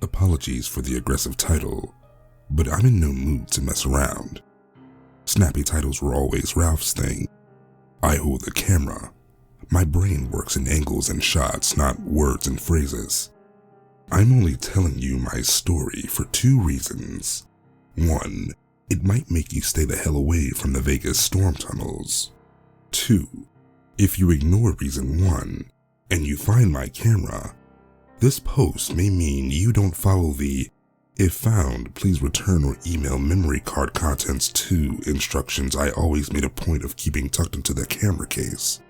Apologies for the aggressive title, but I'm in no mood to mess around. Snappy titles were always Ralph's thing. I hold the camera. My brain works in angles and shots, not words and phrases. I'm only telling you my story for 2 reasons. 1, it might make you stay the hell away from the Vegas storm tunnels. 2, if you ignore reason 1 and you find my camera, this post may mean you don't follow the "if found, please return or email memory card contents to" instructions I always made a point of keeping tucked into the camera case.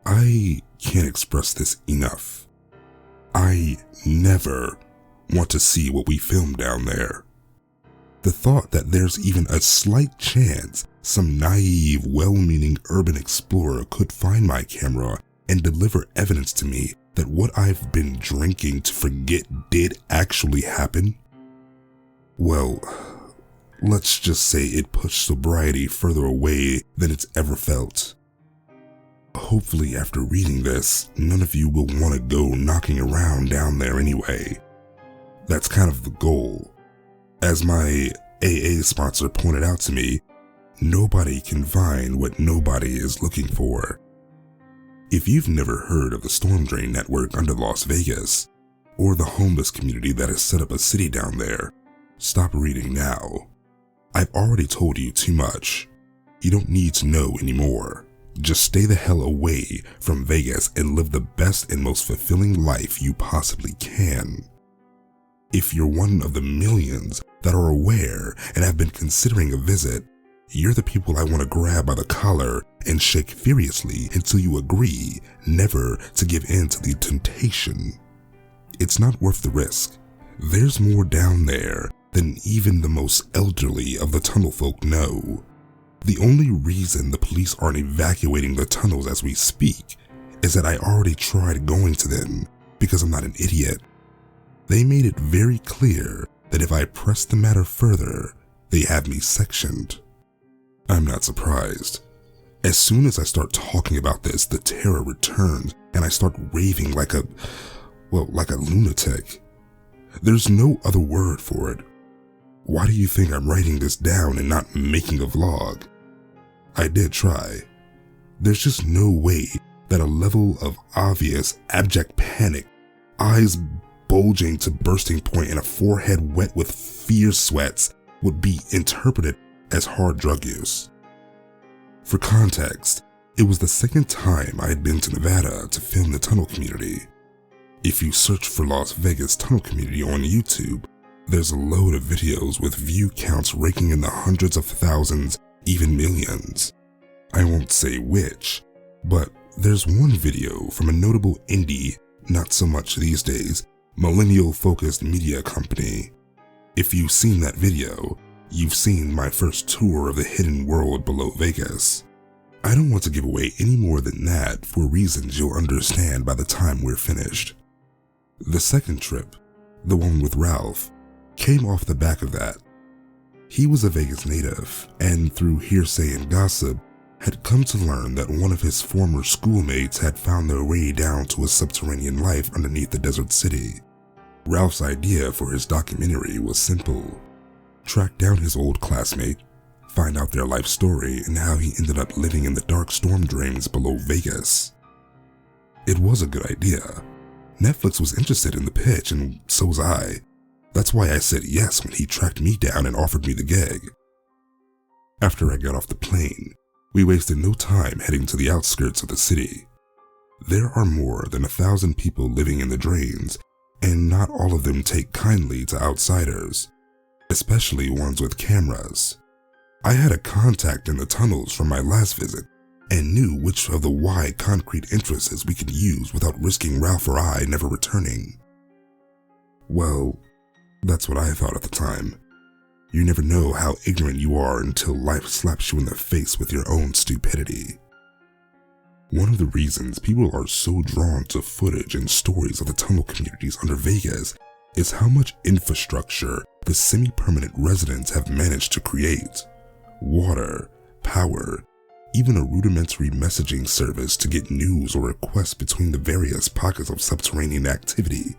I can't express this enough. I never want to see what we filmed down there. The thought that there's even a slight chance some naive, well-meaning urban explorer could find my camera and deliver evidence to me that what I've been drinking to forget did actually happen, well, let's just say it pushed sobriety further away than it's ever felt. Hopefully after reading this, none of you will want to go knocking around down there anyway. That's kind of the goal. As my AA sponsor pointed out to me, nobody can find what nobody is looking for. If you've never heard of the storm drain network under Las Vegas, or the homeless community that has set up a city down there, stop reading now. I've already told you too much. You don't need to know anymore. Just stay the hell away from Vegas and live the best and most fulfilling life you possibly can. If you're one of the millions that are aware and have been considering a visit, you're the people I want to grab by the collar and shake furiously until you agree never to give in to the temptation. It's not worth the risk. There's more down there than even the most elderly of the tunnel folk know. The only reason the police aren't evacuating the tunnels as we speak is that I already tried going to them because I'm not an idiot. They made it very clear that if I press the matter further, they have me sectioned. I'm not surprised. As soon as I start talking about this, the terror returns and I start raving like a lunatic. There's no other word for it. Why do you think I'm writing this down and not making a vlog? I did try. There's just no way that a level of obvious, abject panic, eyes bulging to bursting point and a forehead wet with fierce sweats would be interpreted as hard drug use. For context, it was the second time I had been to Nevada to film the tunnel community. If you search for Las Vegas tunnel community on YouTube, there's a load of videos with view counts raking in the hundreds of thousands, even millions. I won't say which, but there's one video from a notable indie, not so much these days, millennial-focused media company. If you've seen that video, you've seen my first tour of the hidden world below Vegas. I don't want to give away any more than that for reasons you'll understand by the time we're finished. The second trip, the one with Ralph, came off the back of that. He was a Vegas native, and through hearsay and gossip, had come to learn that one of his former schoolmates had found their way down to a subterranean life underneath the desert city. Ralph's idea for his documentary was simple. Track down his old classmate, find out their life story and how he ended up living in the dark storm drains below Vegas. It was a good idea. Netflix was interested in the pitch, and so was I. That's why I said yes when he tracked me down and offered me the gig. After I got off the plane, we wasted no time heading to the outskirts of the city. There are more than 1,000 people living in the drains, and not all of them take kindly to outsiders, especially ones with cameras. I had a contact in the tunnels from my last visit and knew which of the wide concrete entrances we could use without risking Ralph or I never returning. Well, that's what I thought at the time. You never know how ignorant you are until life slaps you in the face with your own stupidity. One of the reasons people are so drawn to footage and stories of the tunnel communities under Vegas is how much infrastructure the semi-permanent residents have managed to create. Water, power, even a rudimentary messaging service to get news or requests between the various pockets of subterranean activity.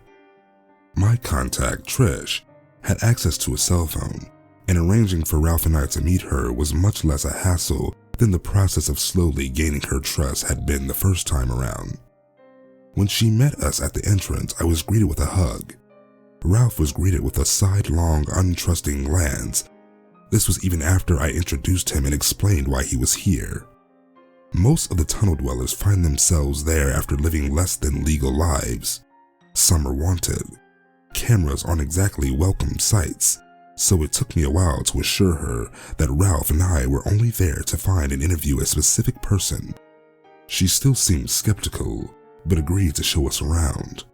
My contact, Trish, had access to a cell phone, and arranging for Ralph and I to meet her was much less a hassle than the process of slowly gaining her trust had been the first time around. When she met us at the entrance, I was greeted with a hug. Ralph was greeted with a sidelong, untrusting glance. This was even after I introduced him and explained why he was here. Most of the tunnel dwellers find themselves there after living less than legal lives. Some are wanted. Cameras aren't exactly welcome sights, so it took me a while to assure her that Ralph and I were only there to find and interview a specific person. She still seemed skeptical, but agreed to show us around.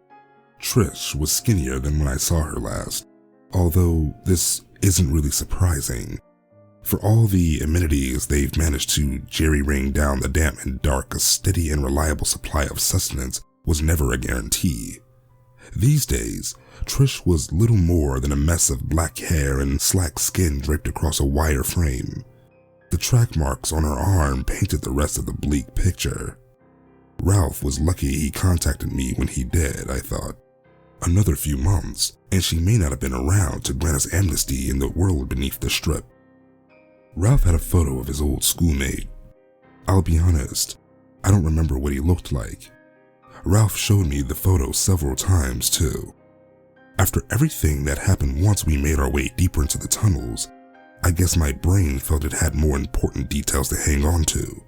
Trish was skinnier than when I saw her last, although this isn't really surprising. For all the amenities, they've managed to jerry-ring down the damp and dark. A steady and reliable supply of sustenance was never a guarantee. These days, Trish was little more than a mess of black hair and slack skin draped across a wire frame. The track marks on her arm painted the rest of the bleak picture. Ralph was lucky he contacted me when he did, I thought. Another few months, and she may not have been around to grant us amnesty in the world beneath the strip. Ralph had a photo of his old schoolmate. I'll be honest, I don't remember what he looked like. Ralph showed me the photo several times too. After everything that happened once we made our way deeper into the tunnels, I guess my brain felt it had more important details to hang on to.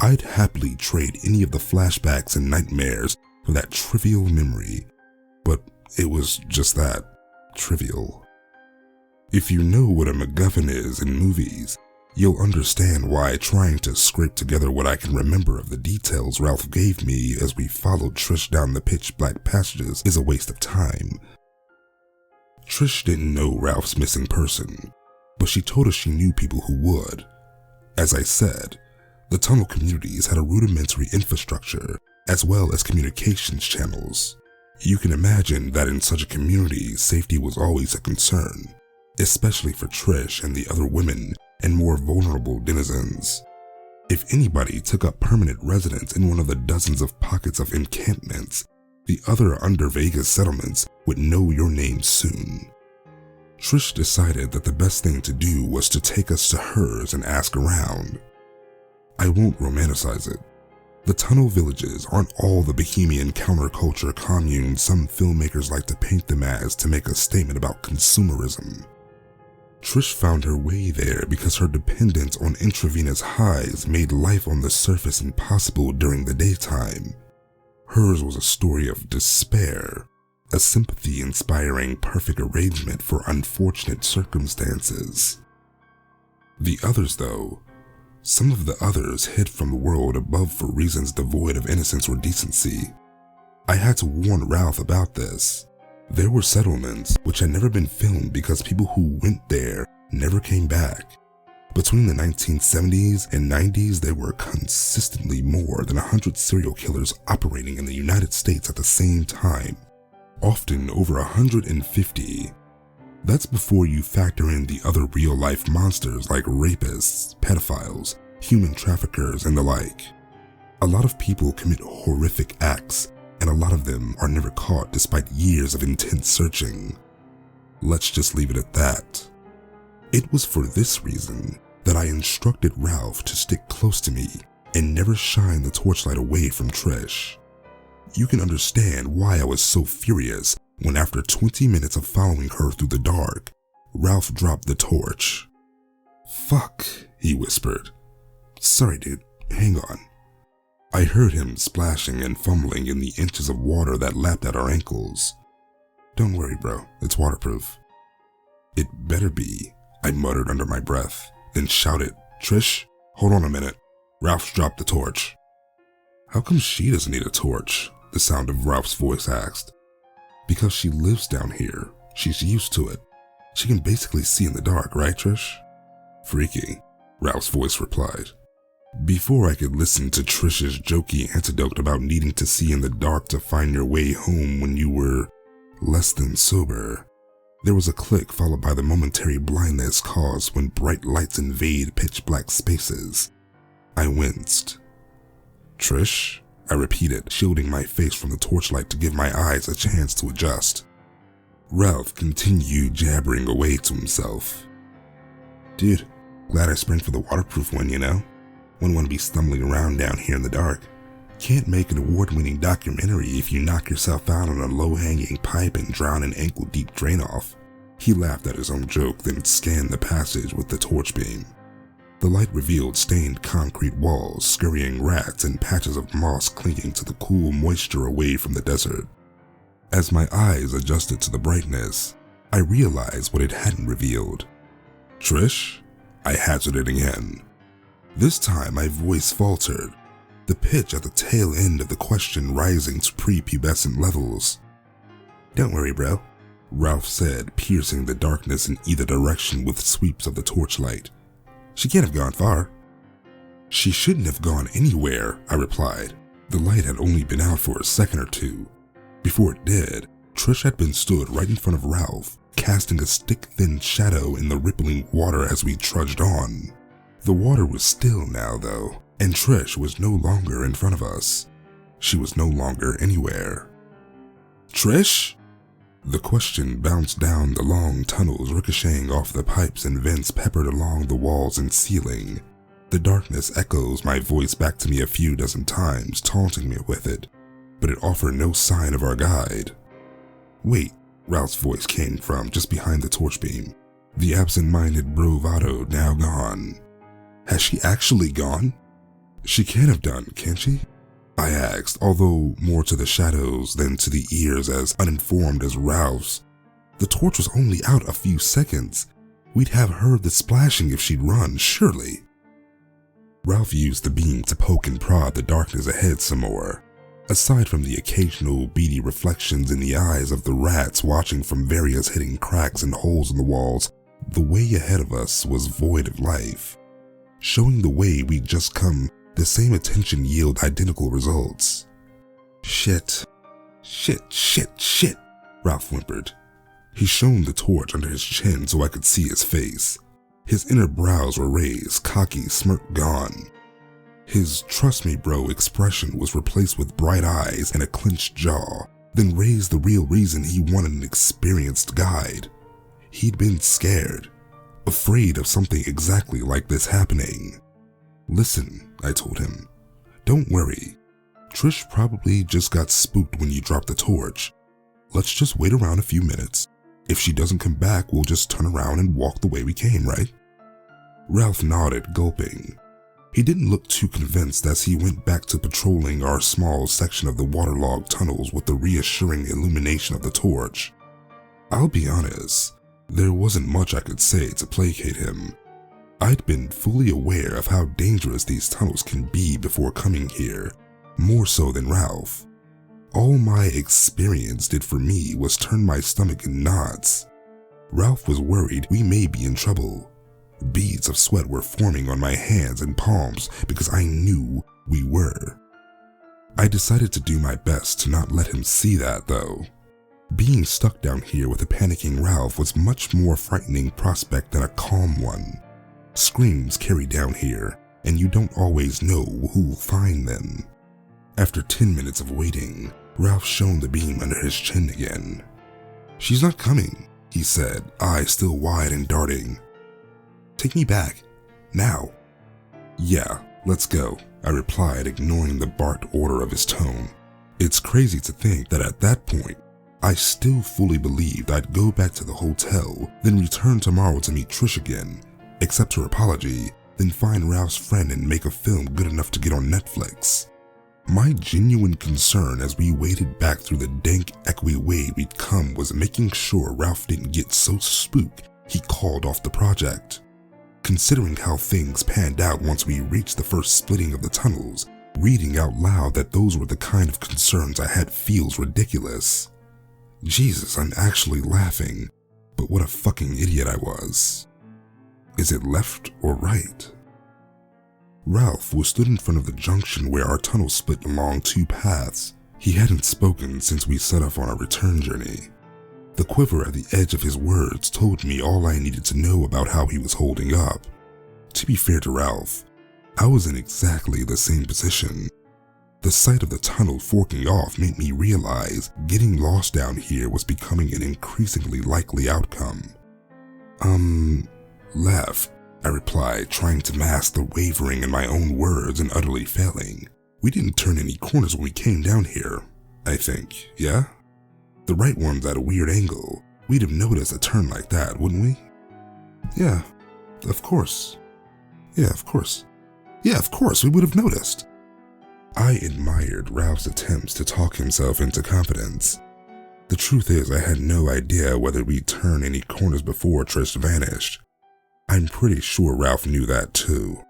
I'd happily trade any of the flashbacks and nightmares for that trivial memory, but it was just that, trivial. If you know what a MacGuffin is in movies, you'll understand why trying to scrape together what I can remember of the details Ralph gave me as we followed Trish down the pitch-black passages is a waste of time. Trish didn't know Ralph's missing person, but she told us she knew people who would. As I said, the tunnel communities had a rudimentary infrastructure as well as communications channels. You can imagine that in such a community, safety was always a concern, especially for Trish and the other women and more vulnerable denizens. If anybody took up permanent residence in one of the dozens of pockets of encampments, the other under Vegas settlements would know your name soon. Trish decided that the best thing to do was to take us to hers and ask around. I won't romanticize it. The tunnel villages aren't all the bohemian counterculture communes some filmmakers like to paint them as to make a statement about consumerism. Trish found her way there because her dependence on intravenous highs made life on the surface impossible during the daytime. Hers was a story of despair, a sympathy-inspiring perfect arrangement for unfortunate circumstances. The others, though, some of the others hid from the world above for reasons devoid of innocence or decency. I had to warn Ralph about this. There were settlements which had never been filmed because people who went there never came back. Between the 1970s and 90s, there were consistently more than 100 serial killers operating in the United States at the same time, often over 150. That's before you factor in the other real-life monsters like rapists, pedophiles, human traffickers, and the like. A lot of people commit horrific acts, and a lot of them are never caught despite years of intense searching. Let's just leave it at that. It was for this reason that I instructed Ralph to stick close to me and never shine the torchlight away from Trish. You can understand why I was so furious when after 20 minutes of following her through the dark, Ralph dropped the torch. "Fuck," he whispered. "Sorry dude, hang on." I heard him splashing and fumbling in the inches of water that lapped at our ankles. "Don't worry bro, it's waterproof." "It better be," I muttered under my breath, then shouted, "Trish, hold on a minute." Ralph dropped the torch. "How come she doesn't need a torch?" the sound of Ralph's voice asked. "Because she lives down here. She's used to it. She can basically see in the dark, right Trish?" "Freaky," Ralph's voice replied. Before I could listen to Trish's jokey anecdote about needing to see in the dark to find your way home when you were less than sober, there was a click followed by the momentary blindness caused when bright lights invade pitch-black spaces. I winced. "Trish?" I repeated, shielding my face from the torchlight to give my eyes a chance to adjust. Ralph continued jabbering away to himself. Dude, glad I sprang for the waterproof one, you know? Wouldn't want to be stumbling around down here in the dark. Can't make an award-winning documentary if you knock yourself out on a low-hanging pipe and drown an ankle-deep drain-off. He laughed at his own joke, then scanned the passage with the torch beam. The light revealed stained concrete walls, scurrying rats, and patches of moss clinging to the cool moisture away from the desert. As my eyes adjusted to the brightness, I realized what it hadn't revealed. Trish? I hazarded again. This time my voice faltered, the pitch at the tail end of the question rising to prepubescent levels. Don't worry, bro, Ralph said, piercing the darkness in either direction with sweeps of the torchlight. She can't have gone far. She shouldn't have gone anywhere, I replied. The light had only been out for a second or two. Before it did, Trish had been stood right in front of Ralph, casting a stick-thin shadow in the rippling water as we trudged on. The water was still now, though, and Trish was no longer in front of us. She was no longer anywhere. Trish? The question bounced down the long tunnels, ricocheting off the pipes and vents peppered along the walls and ceiling. The darkness echoes my voice back to me a few dozen times, taunting me with it, but it offered no sign of our guide. Wait, Ralph's voice came from just behind the torch beam, the absent-minded bravado now gone. Has she actually gone? She can't have done, can she? I asked, although more to the shadows than to the ears as uninformed as Ralph's. The torch was only out a few seconds. We'd have heard the splashing if she'd run, surely. Ralph used the beam to poke and prod the darkness ahead some more. Aside from the occasional beady reflections in the eyes of the rats watching from various hidden cracks and holes in the walls, the way ahead of us was void of life. Showing the way we'd just come, the same attention yielded identical results. Shit, Ralph whimpered. He shone the torch under his chin so I could see his face. His inner brows were raised, cocky, smirk gone. His "trust me bro" expression was replaced with bright eyes and a clenched jaw, then raised the real reason he wanted an experienced guide. He'd been scared, afraid of something exactly like this happening. Listen, I told him. Don't worry. Trish probably just got spooked when you dropped the torch. Let's just wait around a few minutes. If she doesn't come back, we'll just turn around and walk the way we came, right? Ralph nodded, gulping. He didn't look too convinced as he went back to patrolling our small section of the waterlogged tunnels with the reassuring illumination of the torch. I'll be honest, there wasn't much I could say to placate him. I'd been fully aware of how dangerous these tunnels can be before coming here, more so than Ralph. All my experience did for me was turn my stomach in knots. Ralph was worried we may be in trouble. Beads of sweat were forming on my hands and palms because I knew we were. I decided to do my best to not let him see that, though. Being stuck down here with a panicking Ralph was much more frightening prospect than a calm one. Screams carry down here, and you don't always know who'll find them. After 10 minutes of waiting, Ralph shone the beam under his chin again. She's not coming, he said, eyes still wide and darting. Take me back. Now. Yeah, let's go, I replied, ignoring the barked order of his tone. It's crazy to think that at that point, I still fully believed I'd go back to the hotel, then return tomorrow to meet Trish again, accept her apology, then find Ralph's friend and make a film good enough to get on Netflix. My genuine concern as we waded back through the dank, echoey way we'd come was making sure Ralph didn't get so spooked he called off the project. Considering how things panned out once we reached the first splitting of the tunnels, reading out loud that those were the kind of concerns I had feels ridiculous. Jesus, I'm actually laughing, but what a fucking idiot I was. Is it left or right? Ralph was stood in front of the junction where our tunnel split along two paths. He hadn't spoken since we set off on our return journey. The quiver at the edge of his words told me all I needed to know about how he was holding up. To be fair to Ralph, I was in exactly the same position. The sight of the tunnel forking off made me realize getting lost down here was becoming an increasingly likely outcome. Left, I replied, trying to mask the wavering in my own words and utterly failing. We didn't turn any corners when we came down here, I think, yeah? The right one's at a weird angle. We'd have noticed a turn like that, wouldn't we? Yeah, of course. Yeah, of course. Yeah, of course, we would have noticed. I admired Ralph's attempts to talk himself into confidence. The truth is, I had no idea whether we'd turn any corners before Trish vanished. I'm pretty sure Ralph knew that too.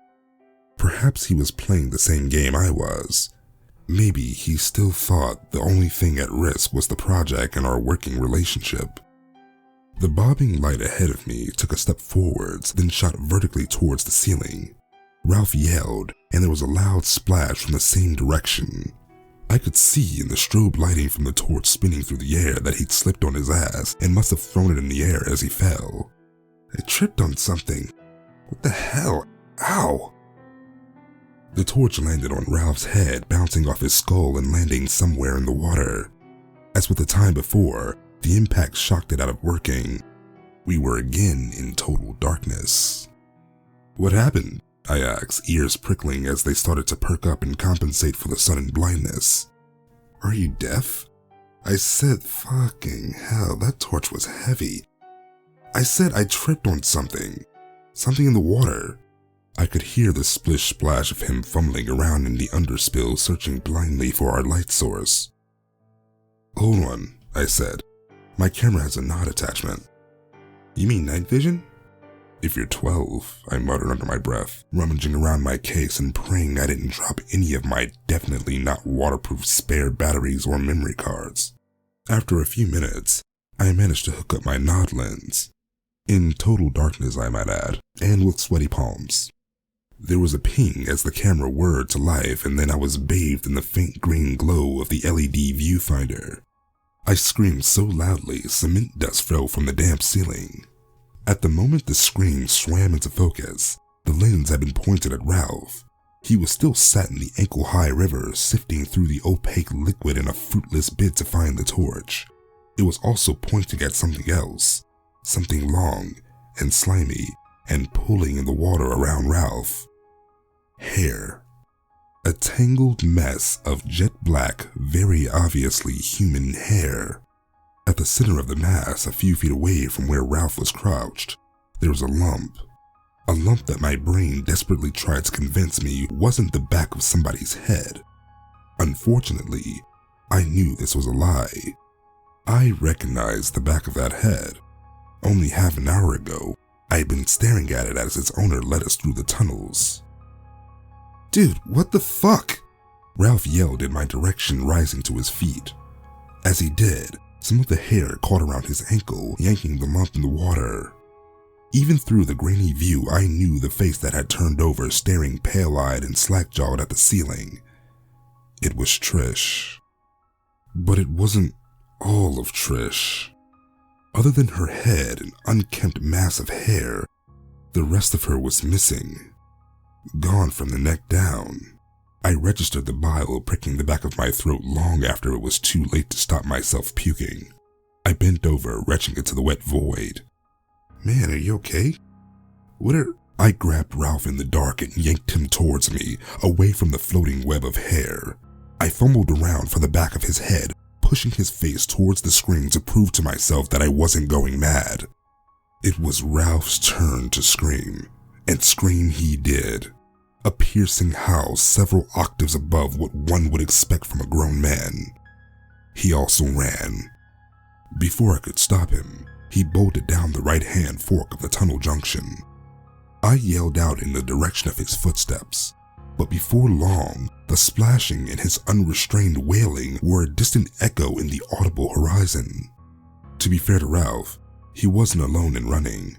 Perhaps he was playing the same game I was. Maybe he still thought the only thing at risk was the project and our working relationship. The bobbing light ahead of me took a step forwards, then shot vertically towards the ceiling. Ralph yelled, and there was a loud splash from the same direction. I could see in the strobe lighting from the torch spinning through the air that he'd slipped on his ass and must have thrown it in the air as he fell. I tripped on something. What the hell? Ow! The torch landed on Ralph's head, bouncing off his skull and landing somewhere in the water. As with the time before, the impact shocked it out of working. We were again in total darkness. What happened? I asked, ears prickling as they started to perk up and compensate for the sudden blindness. Are you deaf? I said, fucking hell, that torch was heavy. I said I tripped on something. Something in the water. I could hear the splish splash of him fumbling around in the underspill, searching blindly for our light source. Hold on, I said. My camera has a nod attachment. You mean night vision? If you're 12, I muttered under my breath, rummaging around my case and praying I didn't drop any of my definitely not waterproof spare batteries or memory cards. After a few minutes, I managed to hook up my nod lens. In total darkness, I might add, and with sweaty palms. There was a ping as the camera whirred to life, and then I was bathed in the faint green glow of the LED viewfinder. I screamed so loudly, cement dust fell from the damp ceiling. At the moment the scream swam into focus, the lens had been pointed at Ralph. He was still sat in the ankle-high river, sifting through the opaque liquid in a fruitless bid to find the torch. It was also pointing at something else, something long and slimy and pulling in the water around Ralph. Hair. A tangled mess of jet black, very obviously human hair. At the center of the mass, a few feet away from where Ralph was crouched, there was a lump. A lump that my brain desperately tried to convince me wasn't the back of somebody's head. Unfortunately, I knew this was a lie. I recognized the back of that head. Only half an hour ago, I had been staring at it as its owner led us through the tunnels. Dude, what the fuck? Ralph yelled in my direction, rising to his feet. As he did, some of the hair caught around his ankle, yanking the lump in the water. Even through the grainy view, I knew the face that had turned over, staring pale-eyed and slack-jawed at the ceiling. It was Trish. But it wasn't all of Trish. Other than her head and unkempt mass of hair, the rest of her was missing. Gone from the neck down. I registered the bile pricking the back of my throat long after it was too late to stop myself puking. I bent over, retching into the wet void. Man, are you okay? I grabbed Ralph in the dark and yanked him towards me, away from the floating web of hair. I fumbled around for the back of his head, pushing his face towards the screen to prove to myself that I wasn't going mad. It was Ralph's turn to scream, and scream he did. A piercing howl several octaves above what one would expect from a grown man. He also ran. Before I could stop him, he bolted down the right-hand fork of the tunnel junction. I yelled out in the direction of his footsteps, but before long, the splashing and his unrestrained wailing were a distant echo in the audible horizon. To be fair to Ralph, he wasn't alone in running.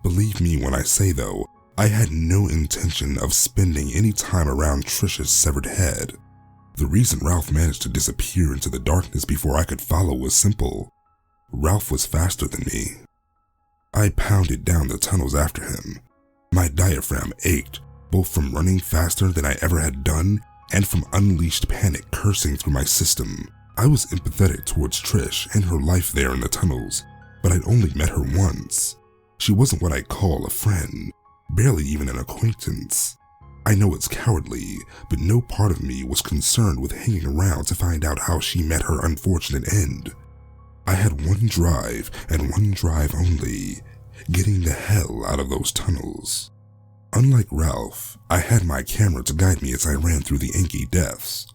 Believe me when I say, though, I had no intention of spending any time around Trish's severed head. The reason Ralph managed to disappear into the darkness before I could follow was simple. Ralph was faster than me. I pounded down the tunnels after him. My diaphragm ached, both from running faster than I ever had done and from unleashed panic coursing through my system. I was empathetic towards Trish and her life there in the tunnels, but I'd only met her once. She wasn't what I'd call a friend, barely even an acquaintance. I know it's cowardly, but no part of me was concerned with hanging around to find out how she met her unfortunate end. I had one drive and one drive only: getting the hell out of those tunnels. Unlike Ralph, I had my camera to guide me as I ran through the inky depths.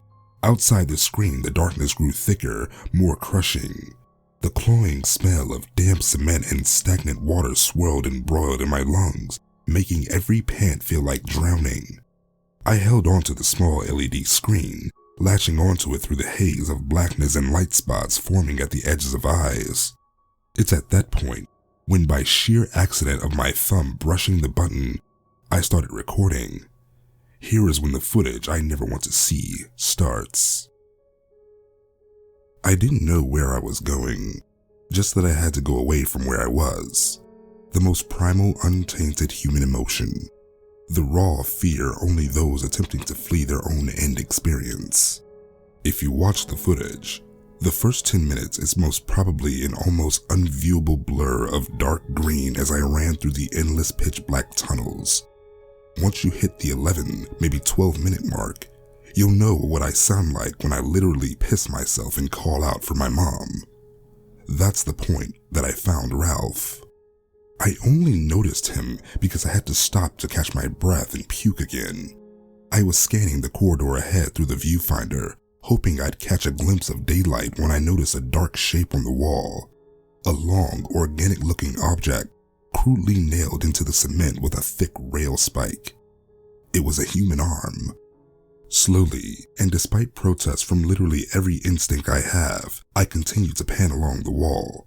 Outside the screen, the darkness grew thicker, more crushing. The cloying smell of damp cement and stagnant water swirled and broiled in my lungs, making every pant feel like drowning. I held onto the small LED screen, latching onto it through the haze of blackness and light spots forming at the edges of eyes. It's at that point, when by sheer accident of my thumb brushing the button, I started recording. Here is when the footage I never want to see starts. I didn't know where I was going, just that I had to go away from where I was. The most primal, untainted human emotion. The raw fear only those attempting to flee their own end experience. If you watch the footage, the first 10 minutes is most probably an almost unviewable blur of dark green as I ran through the endless pitch black tunnels. Once you hit the 11, maybe 12-minute mark, you'll know what I sound like when I literally piss myself and call out for my mom. That's the point that I found Ralph. I only noticed him because I had to stop to catch my breath and puke again. I was scanning the corridor ahead through the viewfinder, hoping I'd catch a glimpse of daylight when I noticed a dark shape on the wall. A long, organic-looking object crudely nailed into the cement with a thick rail spike. It was a human arm. Slowly, and despite protests from literally every instinct I have, I continued to pan along the wall.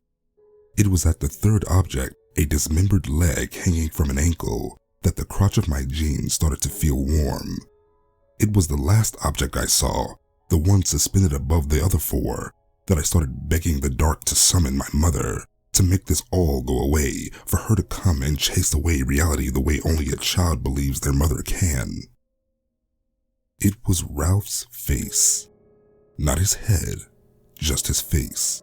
It was at the third object, a dismembered leg hanging from an ankle, that the crotch of my jeans started to feel warm. It was the last object I saw, the one suspended above the other four, that I started begging the dark to summon my mother, to make this all go away, for her to come and chase away reality the way only a child believes their mother can. It was Ralph's face. Not his head, just his face,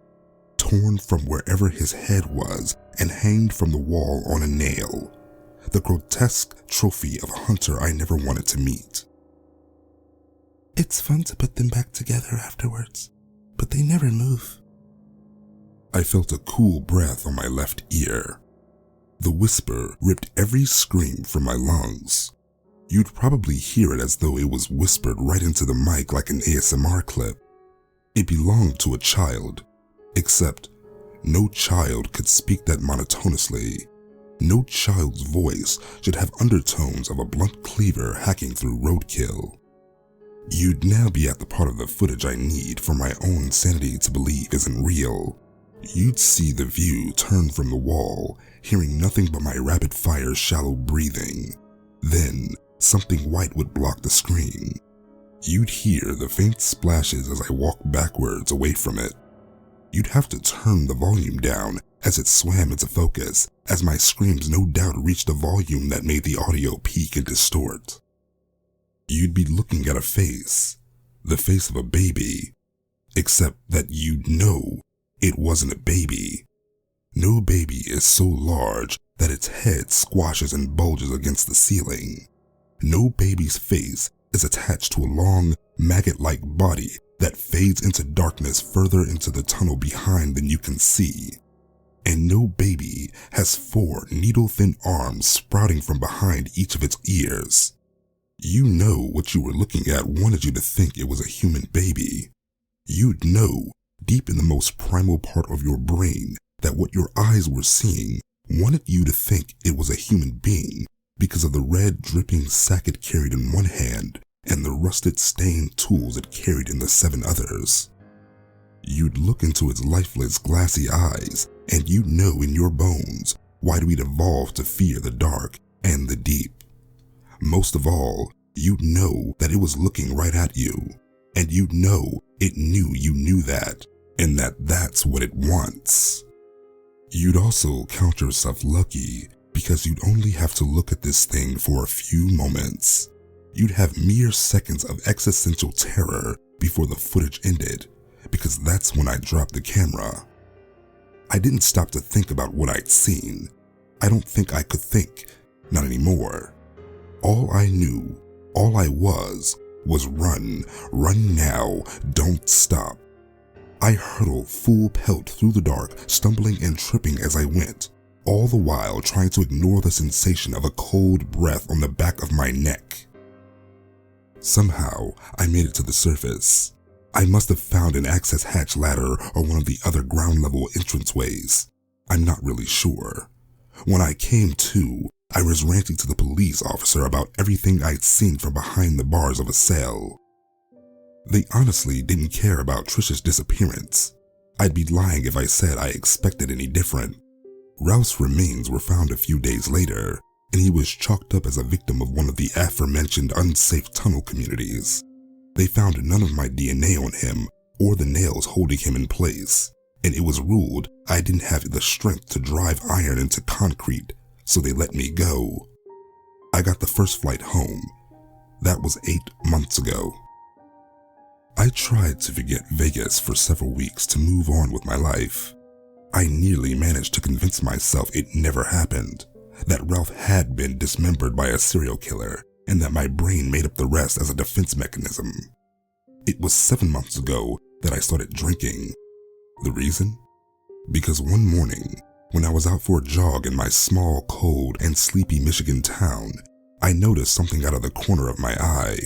torn from wherever his head was and hanged from the wall on a nail, the grotesque trophy of a hunter I never wanted to meet. It's fun to put them back together afterwards, but they never move. I felt a cool breath on my left ear. The whisper ripped every scream from my lungs. You'd probably hear it as though it was whispered right into the mic like an ASMR clip. It belonged to a child, except no child could speak that monotonously. No child's voice should have undertones of a blunt cleaver hacking through roadkill. You'd now be at the part of the footage I need for my own sanity to believe isn't real. You'd see the view turn from the wall, hearing nothing but my rapid-fire shallow breathing. Then, something white would block the screen. You'd hear the faint splashes as I walked backwards away from it. You'd have to turn the volume down as it swam into focus, as my screams no doubt reached a volume that made the audio peak and distort. You'd be looking at a face, the face of a baby, except that you'd know it wasn't a baby. No baby is so large that its head squashes and bulges against the ceiling. No baby's face is attached to a long, maggot-like body that fades into darkness further into the tunnel behind than you can see. And no baby has 4 needle-thin arms sprouting from behind each of its ears. You know what you were looking at wanted you to think it was a human baby. You'd know, deep in the most primal part of your brain, that what your eyes were seeing wanted you to think it was a human being because of the red dripping sack it carried in one hand and the rusted stained tools it carried in the 7 others. You'd look into its lifeless glassy eyes and you'd know in your bones why we'd evolved to fear the dark and the deep. Most of all, you'd know that it was looking right at you, and you'd know it knew you knew that, and that that's what it wants. You'd also count yourself lucky because you'd only have to look at this thing for a few moments. you'd have mere seconds of existential terror before the footage ended, because that's when I dropped the camera. I didn't stop to think about what I'd seen. I don't think I could think, not anymore. All I knew, all I was run now, don't stop. I hurtled full pelt through the dark, stumbling and tripping as I went, all the while trying to ignore the sensation of a cold breath on the back of my neck. Somehow, I made it to the surface. I must have found an access hatch ladder or one of the other ground-level entranceways. I'm not really sure. When I came to, I was ranting to the police officer about everything I'd seen from behind the bars of a cell. They honestly didn't care about Trish's disappearance. I'd be lying if I said I expected any different. Ralph's remains were found a few days later, and he was chalked up as a victim of one of the aforementioned unsafe tunnel communities. They found none of my DNA on him or the nails holding him in place, and it was ruled I didn't have the strength to drive iron into concrete, so they let me go. I got the first flight home. That was 8 months ago. I tried to forget Vegas for several weeks to move on with my life. I nearly managed to convince myself it never happened, that Ralph had been dismembered by a serial killer, and that my brain made up the rest as a defense mechanism. It was 7 months ago that I started drinking. The reason? Because one morning, when I was out for a jog in my small, cold, and sleepy Michigan town, I noticed something out of the corner of my eye.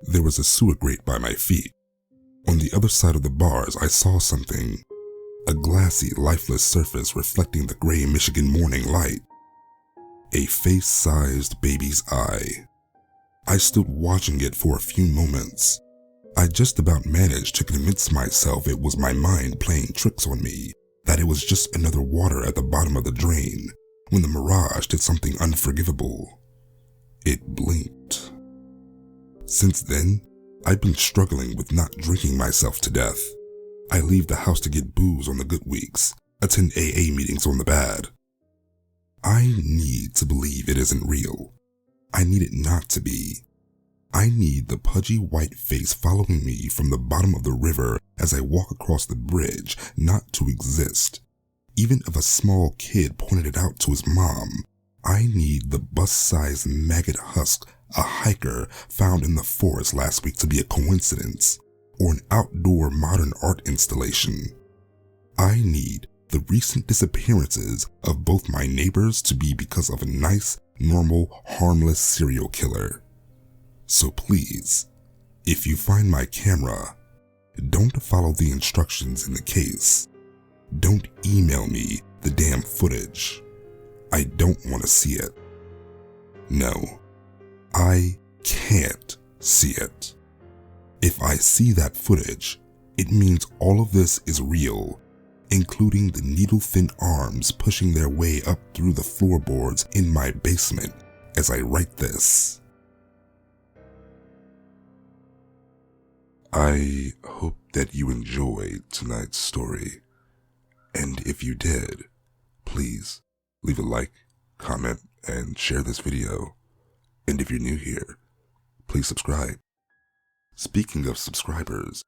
There was a sewer grate by my feet. On the other side of the bars, I saw something. A glassy, lifeless surface reflecting the gray Michigan morning light. A face-sized baby's eye. I stood watching it for a few moments. I just about managed to convince myself it was my mind playing tricks on me, that it was just another water at the bottom of the drain, when the mirage did something unforgivable. It blinked. Since then, I've been struggling with not drinking myself to death. I leave the house to get booze on the good weeks, attend AA meetings on the bad. I need to believe it isn't real. I need it not to be. I need the pudgy white face following me from the bottom of the river as I walk across the bridge not to exist. Even if a small kid pointed it out to his mom, I need the bus-sized maggot husk a hiker found in the forest last week to be a coincidence, or an outdoor modern art installation. I need the recent disappearances of both my neighbors to be because of a nice, normal, harmless serial killer. So please, if you find my camera, don't follow the instructions in the case. Don't email me the damn footage. I don't want to see it. No, I can't see it. If I see that footage, it means all of this is real, including the needle-thin arms pushing their way up through the floorboards in my basement as I write this. I hope that you enjoyed tonight's story, and if you did, please leave a like, comment, and share this video. And if you're new here, please subscribe. Speaking of subscribers,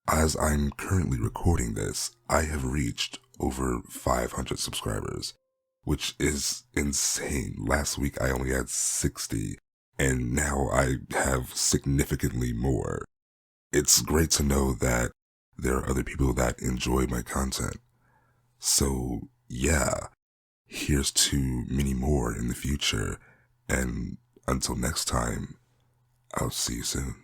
as I'm currently recording this, I have reached over 500 subscribers, which is insane. Last week I only had 60, and now I have significantly more. It's great to know that there are other people that enjoy my content. So yeah, here's to many more in the future, and until next time, I'll see you soon.